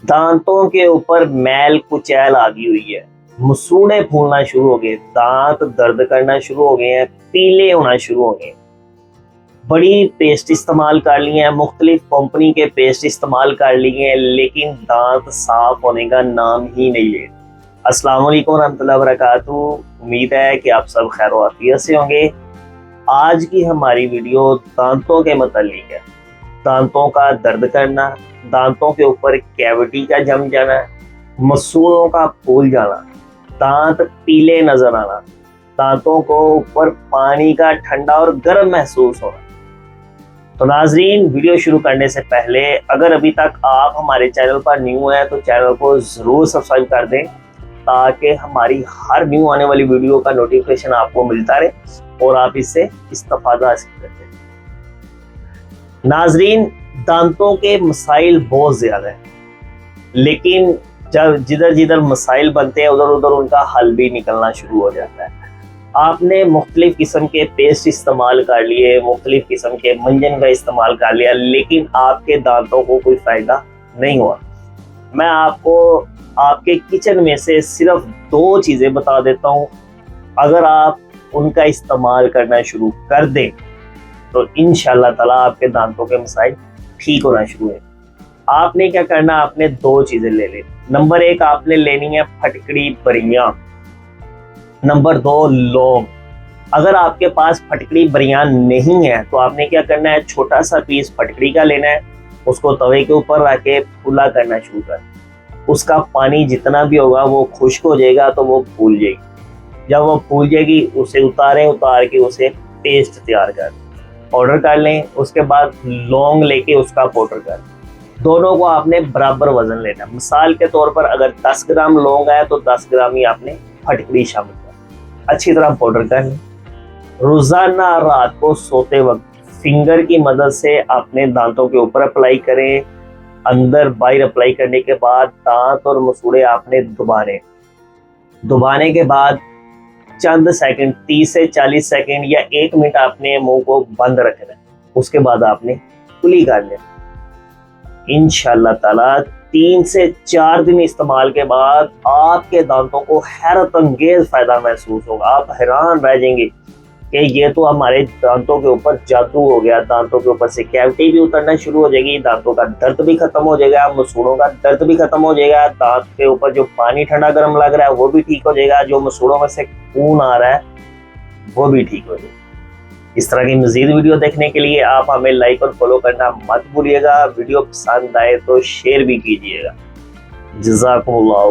दांतों के ऊपर मैल कुचैल आ गई हुई है, मसूड़े फूलना शुरू हो गए, दांत दर्द करना शुरू हो गए हैं, पीले होना शुरू हो गए। बड़ी पेस्ट इस्तेमाल कर ली है, मुख्तलिफ कंपनी के पेस्ट इस्तेमाल कर लिए हैं, लेकिन दांत साफ होने का नाम ही नहीं ले। अस्सलाम वालेकुम रहमतुल्लाहि व बरकातहू। उम्मीद है कि आप सब खैर आफियत से होंगे। आज की हमारी वीडियो दांतों के मतलब है। दांतों का दर्द करना, दांतों के ऊपर कैविटी का जम जाना, मसूड़ों का फूल जाना, दांत पीले नजर आना, दांतों को ऊपर पानी का ठंडा और गर्म महसूस होना। तो नाजरीन, वीडियो शुरू करने से पहले अगर अभी तक आप हमारे चैनल पर न्यू हैं तो चैनल को ज़रूर सब्सक्राइब कर दें, ताकि हमारी हर न्यू आने वाली वीडियो का नोटिफिकेशन आपको मिलता रहे और आप इससे इस्तेफादा हासिल करते हैं। नाजरीन, दांतों के मसाइल बहुत ज़्यादा हैं, लेकिन जब जिधर जिधर मसाइल बनते हैं उधर उधर उनका हल भी निकलना शुरू हो जाता है। आपने मुख्तलिफ किस्म के पेस्ट इस्तेमाल कर लिए, मुख्तलिफ किस्म के मंजन का इस्तेमाल कर लिया, लेकिन आपके दांतों को कोई फ़ायदा नहीं हुआ। मैं आपको आपके किचन में से सिर्फ 2 चीज़ें बता देता हूँ। अगर आप उनका इस्तेमाल करना शुरू कर दें तो इंशाअल्लाह ताला आपके दांतों के मसाइल ठीक होना शुरू है। आपने क्या करना, आपने 2 चीज़ें ले लेनी। नंबर 1 आपने लेनी है फटकड़ी बरियां। नंबर 2 लौंग। अगर आपके पास फटकड़ी बरियां नहीं है तो आपने क्या करना है, छोटा सा पीस फटकड़ी का लेना है, उसको तवे के ऊपर रख के फूला करना शुरू कर। उसका पानी जितना भी होगा वो खुश्क हो जाएगा तो वो फूल जाएगी। जब वो फूल जाएगी उसे उतार के उसे पेस्ट तैयार कर पाउडर कर लें। उसके बाद लौंग लेके उसका पाउडर कर, दोनों को आपने बराबर वजन लेना। मिसाल के तौर पर अगर 10 ग्राम लौंग है तो 10 ग्राम ही आपने फटकड़ी शामिल कर, अच्छी तरह पाउडर कर लें। रोजाना रात को सोते वक्त फिंगर की मदद से अपने दांतों के ऊपर अप्लाई करें। अंदर बाहर अप्लाई करने के बाद दांत और मसूड़े आपने दबाने के बाद चंद सेकंड, 30 से 40 सेकंड या 1 मिनट आपने मुंह को बंद रखना है। उसके बाद आपने कुली कर लेना। इंशाअल्लाह ताला 3 से 4 दिन इस्तेमाल के बाद आपके दांतों को हैरत अंगेज फायदा महसूस होगा। आप हैरान रह जाएंगे कि ये तो हमारे दांतों के ऊपर जादू हो गया। दांतों के ऊपर से कैविटी भी उतरना शुरू हो जाएगी, दांतों का दर्द भी खत्म हो जाएगा, मसूड़ों का दर्द भी खत्म हो जाएगा, दांत के ऊपर जो पानी ठंडा गर्म लग रहा है वो भी ठीक हो जाएगा, जो मसूड़ों में से खून आ रहा है वो भी ठीक हो जाएगा। इस तरह की मजीद वीडियो देखने के लिए आप हमें लाइक और फॉलो करना मत भूलिएगा। वीडियो पसंद आए तो शेयर भी कीजिएगा। जज़ाकुमुल्लाह।